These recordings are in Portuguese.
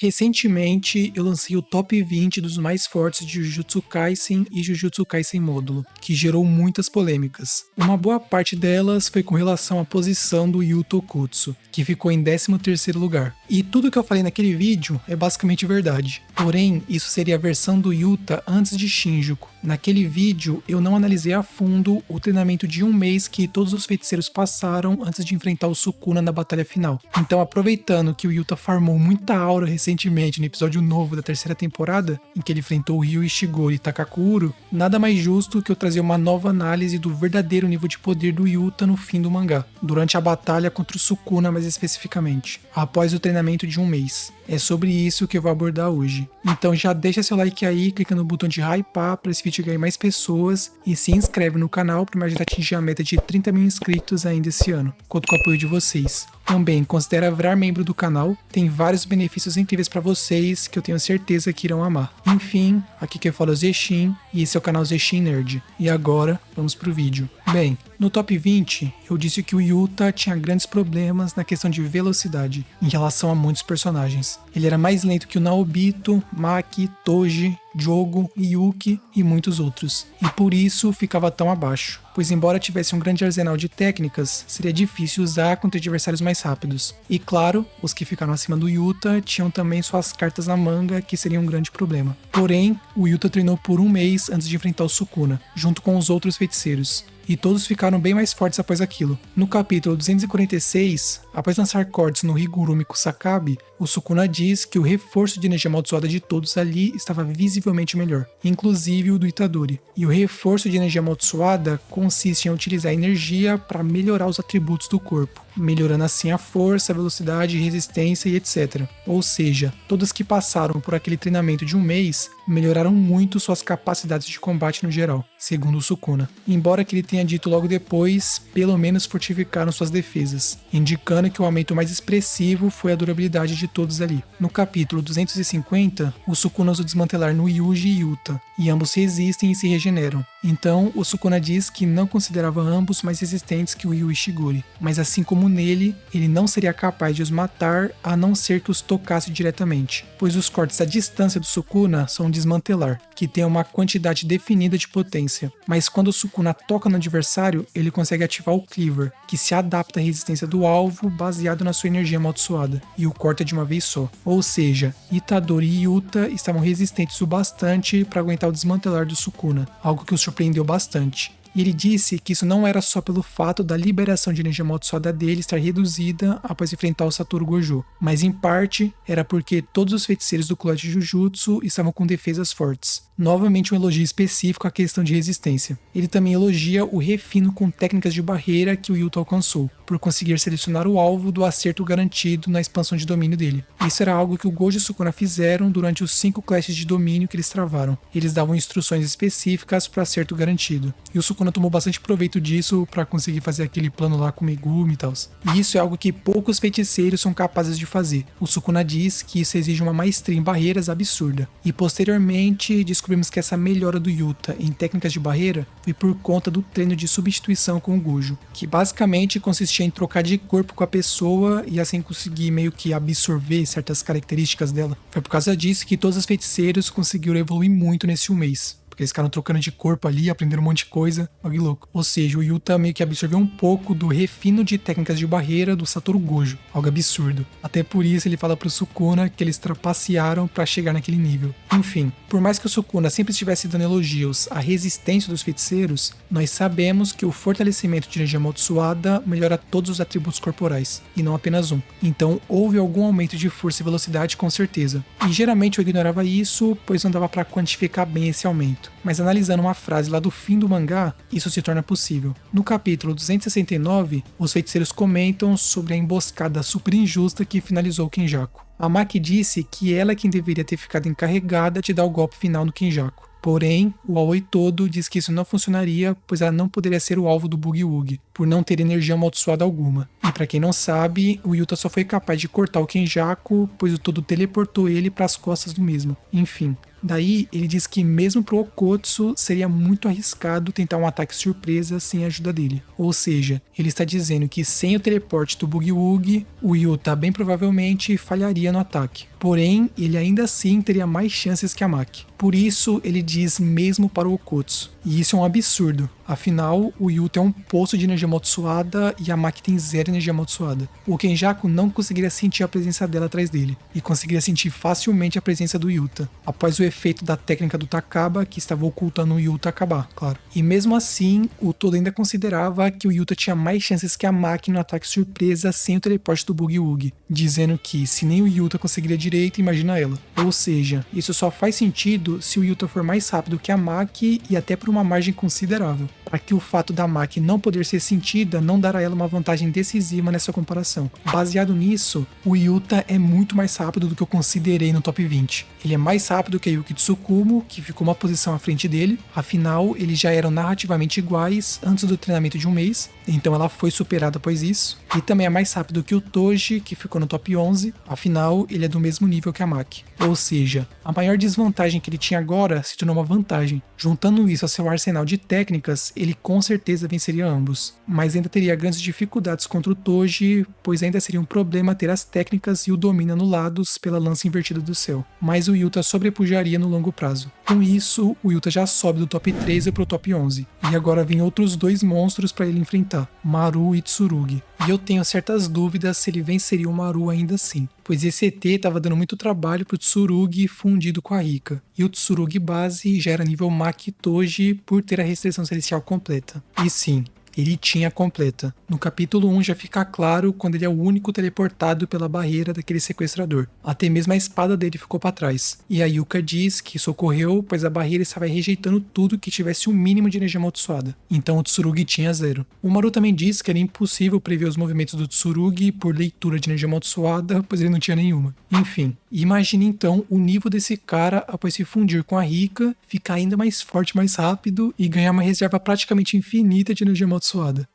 Recentemente, eu lancei o top 20 dos mais fortes de Jujutsu Kaisen e Jujutsu Kaisen Módulo, que gerou muitas polêmicas. Uma boa parte delas foi com relação à posição do Yuta Okkotsu, que ficou em 13º lugar. E tudo que eu falei naquele vídeo é basicamente verdade. Porém, isso seria a versão do Yuta antes de Shinjuku. Naquele vídeo, eu não analisei a fundo o treinamento de um mês que todos os feiticeiros passaram antes de enfrentar o Sukuna na batalha final. Então, aproveitando que o Yuta farmou muita aura recentemente no episódio novo da 3ª temporada, em que ele enfrentou Ryu Ishiguro e Takakuro, nada mais justo que eu trazer uma nova análise do verdadeiro nível de poder do Yuta no fim do mangá, durante a batalha contra o Sukuna mais especificamente, após o treinamento de um mês. É sobre isso que eu vou abordar hoje. Então já deixa seu like aí, clica no botão de hypar para esse vídeo ganhar mais pessoas e se inscreve no canal para me ajudar a atingir a meta de 30 mil inscritos ainda esse ano. Conto com o apoio de vocês. Também considere virar membro do canal, tem vários benefícios incríveis para vocês que eu tenho certeza que irão amar. Enfim, aqui quem fala é o Zexin e esse é o canal Zexin Nerd. E agora, vamos pro vídeo. Bem, no top 20, eu disse que o Yuta tinha grandes problemas na questão de velocidade em relação a muitos personagens. Ele era mais lento que o Naobito, Maki, Toji, Jogo, Yuki e muitos outros, e por isso ficava tão abaixo, pois embora tivesse um grande arsenal de técnicas, seria difícil usar contra adversários mais rápidos. E claro, os que ficaram acima do Yuta tinham também suas cartas na manga, que seria um grande problema. Porém, o Yuta treinou por um mês antes de enfrentar o Sukuna, junto com os outros feiticeiros, e todos ficaram bem mais fortes após aquilo. No capítulo 246, após lançar cortes no Higurumi Kusakabe, o Sukuna diz que o reforço de energia amaldiçoada de todos ali estava visivelmente melhor, inclusive o do Itadori. E o reforço de energia amaldiçoada consiste em utilizar a energia para melhorar os atributos do corpo, melhorando assim a força, a velocidade, resistência e etc. Ou seja, todos que passaram por aquele treinamento de um mês melhoraram muito suas capacidades de combate no geral, segundo o Sukuna. Embora que ele tenha dito logo depois, pelo menos fortificaram suas defesas, indicando que o aumento mais expressivo foi a durabilidade de todos ali. No capítulo 250, o Sukuna usa o desmantelar no Yuji e Yuta, e ambos resistem e se regeneram. Então, o Sukuna diz que não considerava ambos mais resistentes que o Ryu Ishiguro, mas assim como nele, ele não seria capaz de os matar a não ser que os tocasse diretamente, pois os cortes à distância do Sukuna são um desmantelar, que tem uma quantidade definida de potência, mas quando o Sukuna toca no adversário, ele consegue ativar o Cleaver, que se adapta à resistência do alvo baseado na sua energia amaldiçoada, e o corta de uma vez só. Ou seja, Itadori e Yuta estavam resistentes o bastante para aguentar o desmantelar do Sukuna, algo que o surpreendeu bastante. E ele disse que isso não era só pelo fato da liberação de energia amaldiçoada dele estar reduzida após enfrentar o Satoru Gojo, mas em parte era porque todos os feiticeiros do clã de Jujutsu estavam com defesas fortes. Novamente um elogio específico à questão de resistência. Ele também elogia o refino com técnicas de barreira que o Yuta alcançou, por conseguir selecionar o alvo do acerto garantido na expansão de domínio dele. Isso era algo que o Gojo e o Sukuna fizeram durante os 5 clashes de domínio que eles travaram. Eles davam instruções específicas para acerto garantido. E o Sukuna tomou bastante proveito disso para conseguir fazer aquele plano lá com o Megumi e tal. E isso é algo que poucos feiticeiros são capazes de fazer. O Sukuna diz que isso exige uma maestria em barreiras absurda. E posteriormente descobrimos que essa melhora do Yuta em técnicas de barreira foi por conta do treino de substituição com o Gojo, que basicamente consistia em trocar de corpo com a pessoa e assim conseguir meio que absorver certas características dela. Foi por causa disso que todos os feiticeiros conseguiram evoluir muito nesse um mês. Porque eles ficaram trocando de corpo ali, aprenderam um monte de coisa, algo louco. Ou seja, o Yuta meio que absorveu um pouco do refino de técnicas de barreira do Satoru Gojo, algo absurdo. Até por isso ele fala pro Sukuna que eles trapacearam para chegar naquele nível. Enfim, por mais que o Sukuna sempre estivesse dando elogios à resistência dos feiticeiros, nós sabemos que o fortalecimento de energia amaldiçoada melhora todos os atributos corporais, e não apenas um. Então houve algum aumento de força e velocidade com certeza. E geralmente eu ignorava isso, pois não dava para quantificar bem esse aumento. Mas analisando uma frase lá do fim do mangá, isso se torna possível. No capítulo 269, os feiticeiros comentam sobre a emboscada super injusta que finalizou o Kenjaku. A Maki disse que ela é quem deveria ter ficado encarregada de dar o golpe final no Kenjaku. Porém, o Aoi todo diz que isso não funcionaria, pois ela não poderia ser o alvo do Boogie-Woogie, por não ter energia amaldiçoada alguma. E pra quem não sabe, o Yuta só foi capaz de cortar o Kenjaku, pois o todo teleportou ele para as costas do mesmo. Enfim. Daí, ele diz que mesmo pro Okkotsu seria muito arriscado tentar um ataque surpresa sem a ajuda dele. Ou seja, ele está dizendo que sem o teleporte do Boogie-Woogie, o Yuta bem provavelmente falharia no ataque. Porém, ele ainda assim teria mais chances que a Maki. Por isso, ele diz mesmo para o Okotsu. E isso é um absurdo. Afinal, o Yuta é um poço de energia amaldiçoada e a Maki tem zero energia amaldiçoada. O Kenjaku não conseguiria sentir a presença dela atrás dele, e conseguiria sentir facilmente a presença do Yuta, após o efeito da técnica do Takaba, que estava ocultando o Yuta acabar, claro. E mesmo assim, o Todo ainda considerava que o Yuta tinha mais chances que a Maki no ataque surpresa sem o teleporte do Boogie Woogie, dizendo que se nem o Yuta conseguiria direito, imagina ela. Ou seja, isso só faz sentido se o Yuta for mais rápido que a Maki e até por uma margem considerável, para que o fato da Maki não poder ser sentida não dar a ela uma vantagem decisiva nessa comparação. Baseado nisso, o Yuta é muito mais rápido do que eu considerei no top 20. Ele é mais rápido que a Yuki Tsukumo, que ficou uma posição à frente dele, afinal eles já eram narrativamente iguais antes do treinamento de um mês, então ela foi superada após isso, e também é mais rápido que o Toji, que ficou no top 11, afinal ele é do mesmo nível que a Maki. Ou seja, a maior desvantagem que ele tinha agora se tornou uma vantagem. Juntando isso ao seu arsenal de técnicas, ele com certeza venceria ambos, mas ainda teria grandes dificuldades contra o Toji, pois ainda seria um problema ter as técnicas e o domínio anulados pela lança invertida do céu, mas o Yuta sobrepujaria no longo prazo. Com isso, o Yuta já sobe do top 13 para o top 11, e agora vem outros dois monstros para ele enfrentar, Maru e Tsurugi. E eu tenho certas dúvidas se ele venceria o Maru ainda assim, pois esse ET estava dando muito trabalho pro Tsurugi fundido com a Rika, e o Tsurugi base já era nível Maki Toji por ter a restrição celestial completa. E sim, ele tinha completa. No capítulo 1 já fica claro quando ele é o único teleportado pela barreira daquele sequestrador. Até mesmo a espada dele ficou para trás. E a Yuka diz que isso ocorreu pois a barreira estava rejeitando tudo que tivesse um mínimo de energia amaldiçoada. Então o Tsurugi tinha zero. O Maru também diz que era impossível prever os movimentos do Tsurugi por leitura de energia amaldiçoada, pois ele não tinha nenhuma. Enfim, imagine então o nível desse cara após se fundir com a Rika, ficar ainda mais forte, mais rápido e ganhar uma reserva praticamente infinita de energia amaldiçoada.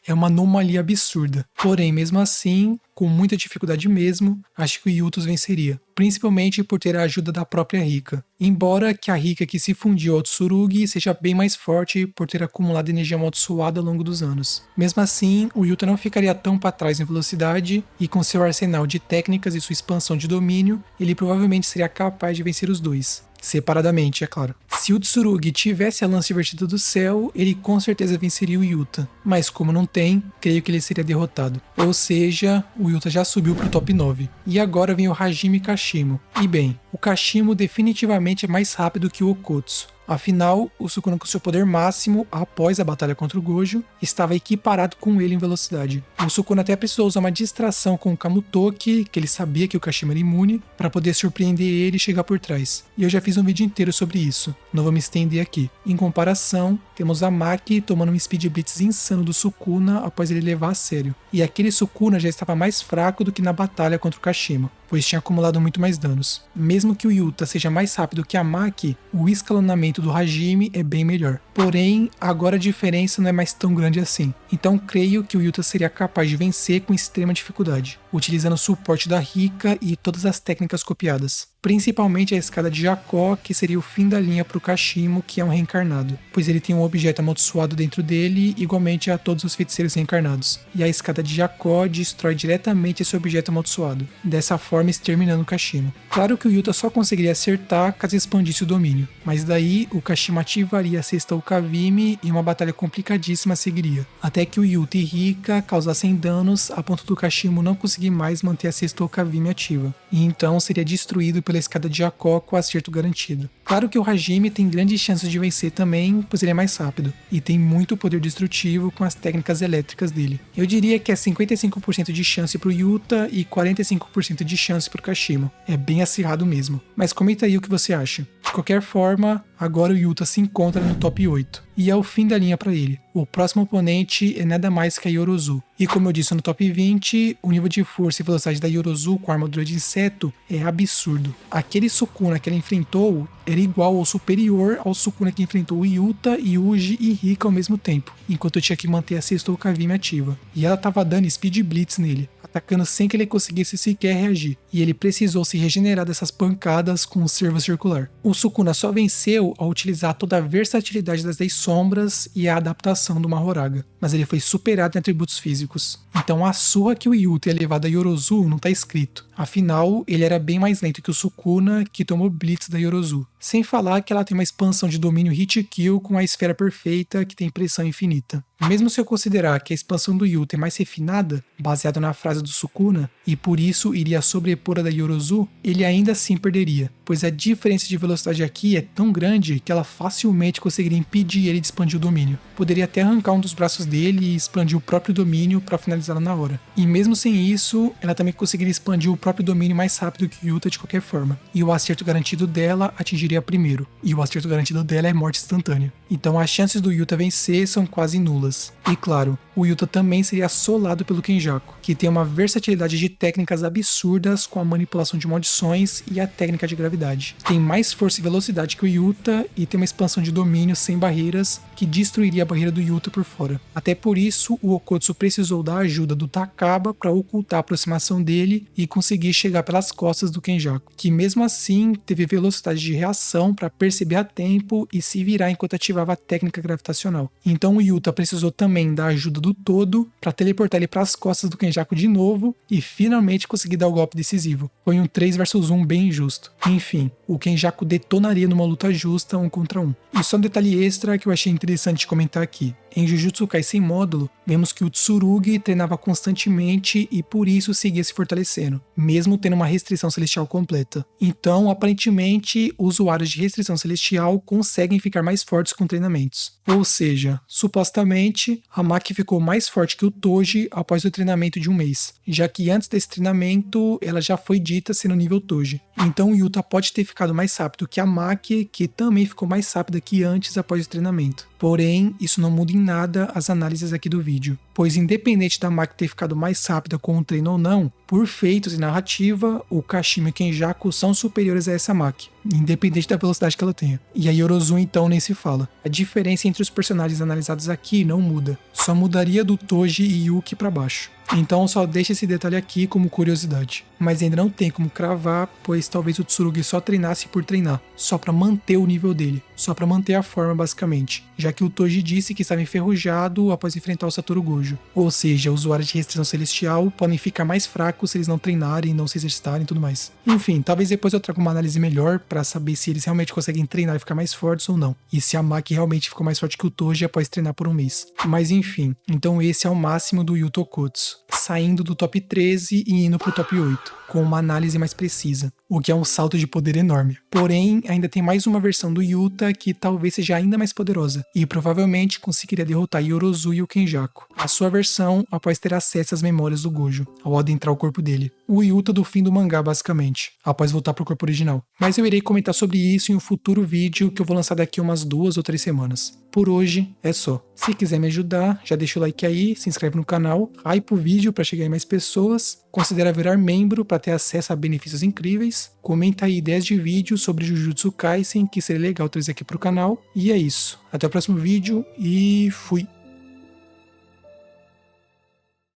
É uma anomalia absurda. Porém, mesmo assim, com muita dificuldade mesmo, acho que o Yutos venceria, principalmente por ter a ajuda da própria Rika. Embora que a Rika que se fundiu ao Tsurugi seja bem mais forte por ter acumulado energia amaldiçoada ao longo dos anos. Mesmo assim, o Yuta não ficaria tão para trás em velocidade e com seu arsenal de técnicas e sua expansão de domínio, ele provavelmente seria capaz de vencer os dois. Separadamente, é claro. Se o Tsurugi tivesse a lança invertida do céu, ele com certeza venceria o Yuta. Mas como não tem, creio que ele seria derrotado. Ou seja, o Yuta já subiu pro top 9. E agora vem o Hajime Kashimo. E bem, o Kashimo definitivamente é mais rápido que o Okotsu. Afinal, o Sukuna com seu poder máximo, após a batalha contra o Gojo, estava equiparado com ele em velocidade. O Sukuna até precisou usar uma distração com o Kamutoki, que ele sabia que o Kashimo era imune, para poder surpreender ele e chegar por trás. E eu já fiz um vídeo inteiro sobre isso, não vou me estender aqui. Em comparação, temos a Maki tomando um Speed Blitz insano do Sukuna após ele levar a sério. E aquele Sukuna já estava mais fraco do que na batalha contra o Kashimo, pois tinha acumulado muito mais danos. Mesmo que o Yuta seja mais rápido que a Maki, o escalonamento do Hajime é bem melhor. Porém, agora a diferença não é mais tão grande assim. Então creio que o Yuta seria capaz de vencer com extrema dificuldade, utilizando o suporte da Rika e todas as técnicas copiadas. Principalmente a escada de Jacó, que seria o fim da linha para o Kashimo, que é um reencarnado, pois ele tem um objeto amaldiçoado dentro dele, igualmente a todos os feiticeiros reencarnados. E a escada de Jacó destrói diretamente esse objeto amaldiçoado, dessa forma exterminando o Kashimo. Claro que o Yuta só conseguiria acertar caso expandisse o domínio, mas daí o Kashimo ativaria a sexta Okavime e uma batalha complicadíssima seguiria, até que o Yuta e Rika causassem danos a ponto do Kashimo não conseguir mais manter a sexta Okavime ativa, e então seria destruído pela escada de Jacó com acerto garantido. Claro que o Hajime tem grandes chances de vencer também, pois ele é mais rápido, e tem muito poder destrutivo com as técnicas elétricas dele. Eu diria que é 55% de chance pro Yuta e 45% de chance pro Kashimo. É bem acirrado mesmo. Mas comenta aí o que você acha. De qualquer forma, agora o Yuta se encontra no top 8. E é o fim da linha para ele. O próximo oponente é nada mais que a Yorozu. E como eu disse no top 20, o nível de força e velocidade da Yorozu com a armadura de inseto é absurdo. Aquele Sukuna que ela enfrentou era igual ou superior ao Sukuna que enfrentou o Yuta, Yuji e Rika ao mesmo tempo, enquanto eu tinha que manter a sexta Okavime ativa. E ela tava dando Speed Blitz nele, atacando sem que ele conseguisse sequer reagir, e ele precisou se regenerar dessas pancadas com o servo circular. O Sukuna só venceu ao utilizar toda a versatilidade das 10 sombras e a adaptação do Mahoraga, mas ele foi superado em atributos físicos. Então a surra que o Yuta ia levar da Yorozu não tá escrito. Afinal, ele era bem mais lento que o Sukuna, que tomou Blitz da Yorozu. Sem falar que ela tem uma expansão de domínio Hit Kill com a esfera perfeita que tem pressão infinita. Mesmo se eu considerar que a expansão do Yuta é mais refinada, baseada na frase do Sukuna, e por isso iria sobrepor a da Yorozu, ele ainda assim perderia, pois a diferença de velocidade aqui é tão grande que ela facilmente conseguiria impedir ele de expandir o domínio. Poderia até arrancar um dos braços dele e expandir o próprio domínio para finalizá-la na hora. E mesmo sem isso, ela também conseguiria expandir o próprio domínio mais rápido que o Yuta de qualquer forma. E o acerto garantido dela atingiria primeiro, e o acerto garantido dela é morte instantânea. Então as chances do Yuta vencer são quase nulas. E claro, o Yuta também seria assolado pelo Kenjaku, que tem uma versatilidade de técnicas absurdas com a manipulação de maldições e a técnica de gravidade. Tem mais força e velocidade que o Yuta e tem uma expansão de domínio sem barreiras que destruiria a barreira do Yuta por fora. Até por isso, o Okotsu precisou da ajuda do Takaba para ocultar a aproximação dele e conseguir chegar pelas costas do Kenjaku, que mesmo assim teve velocidade de reação para perceber a tempo e se virar enquanto ativava a técnica gravitacional. Então o Yuta precisou também da ajuda do Todo para teleportar ele para as costas do Kenjaku de novo e finalmente conseguir dar o golpe decisivo. Foi um 3 versus 1 bem injusto. Enfim, o Kenjaku detonaria numa luta justa 1 contra 1. E só um detalhe extra que eu achei interessante comentar aqui. Em Jujutsu Kaisen Módulo, vemos que o Tsurugi treinava constantemente e por isso seguia se fortalecendo, mesmo tendo uma restrição celestial completa. Então, aparentemente, usuários de restrição celestial conseguem ficar mais fortes com treinamentos. Ou seja, supostamente, a Maki ficou mais forte que o Toji após o treinamento de um mês, já que antes desse treinamento, ela já foi dita ser no nível Toji. Então o Yuta pode ter ficado mais rápido que a Maki, que também ficou mais rápida que antes após o treinamento. Porém, isso não muda em nada as análises aqui do vídeo, pois independente da Maki ter ficado mais rápida com o treino ou não, por feitos e narrativa, o Kashima e o Kenjaku são superiores a essa Maki, independente da velocidade que ela tenha. E a Yorozu então nem se fala. A diferença entre os personagens analisados aqui não muda, só mudaria do Toji e Yuki para baixo. Então só deixa esse detalhe aqui como curiosidade. Mas ainda não tem como cravar, pois talvez o Tsurugi só treinasse por treinar, só para manter o nível dele, só para manter a forma basicamente, já que o Toji disse que estava enferrujado após enfrentar o Satoru Gojo. Ou seja, usuários de restrição celestial podem ficar mais fracos se eles não treinarem, não se exercitarem e tudo mais. Enfim, talvez depois eu traga uma análise melhor para saber se eles realmente conseguem treinar e ficar mais fortes ou não, e se a Maki realmente ficou mais forte que o Toji após treinar por um mês. Mas enfim, então esse é o máximo do Yuta Okotsu, saindo do top 13 e indo pro top 8, com uma análise mais precisa, o que é um salto de poder enorme. Porém, ainda tem mais uma versão do Yuta que talvez seja ainda mais poderosa, e provavelmente conseguiria derrotar Yorozu e o Kenjaku. A sua versão após ter acesso às memórias do Gojo, ao adentrar o corpo dele. O Yuta do fim do mangá, basicamente, após voltar pro corpo original. Mas eu irei comentar sobre isso em um futuro vídeo que eu vou lançar daqui umas 2 ou 3 semanas. Por hoje, é só. Se quiser me ajudar, já deixa o like aí, se inscreve no canal, hype o vídeo para chegar em mais pessoas, considera virar membro para ter acesso a benefícios incríveis, comenta aí ideias de vídeo sobre Jujutsu Kaisen que seria legal trazer aqui pro canal, e é isso. Até o próximo vídeo e fui!